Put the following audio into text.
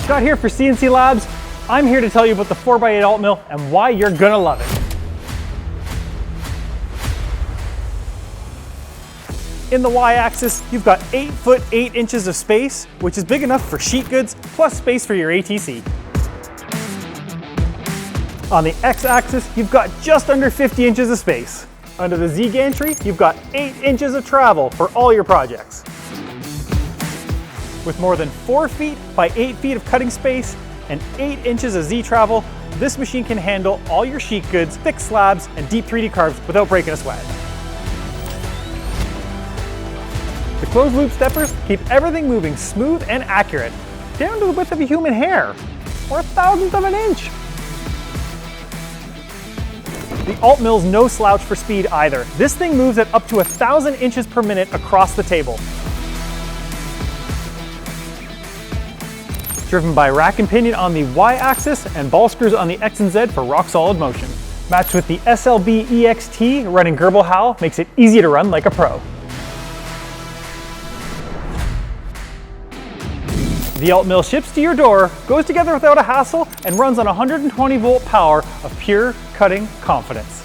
Scott here for Sienci Labs. I'm here to tell you about the 4x8 AltMill and why you're gonna love it. In the y-axis, you've got 8 foot 8 inches of space, which is big enough for sheet goods, plus space for your ATC. On the x-axis, you've got just under 50 inches of space. Under the Z gantry, you've got 8 inches of travel for all your projects. With more than 4 feet by 8 feet of cutting space and 8 inches of Z travel, this machine can handle all your sheet goods, thick slabs, and deep 3D carves without breaking a sweat. The closed loop steppers keep everything moving smooth and accurate, down to the width of a human hair, or 1/1000th of an inch. The AltMill's no slouch for speed either. This thing moves at up to 1,000 inches per minute across the table. Driven by rack and pinion on the y-axis and ball screws on the X and Z for rock-solid motion. Matched with the SLB-Ext running grblHAL makes it easy to run like a pro. The AltMill ships to your door, goes together without a hassle, and runs on 120 volt power of pure cutting confidence.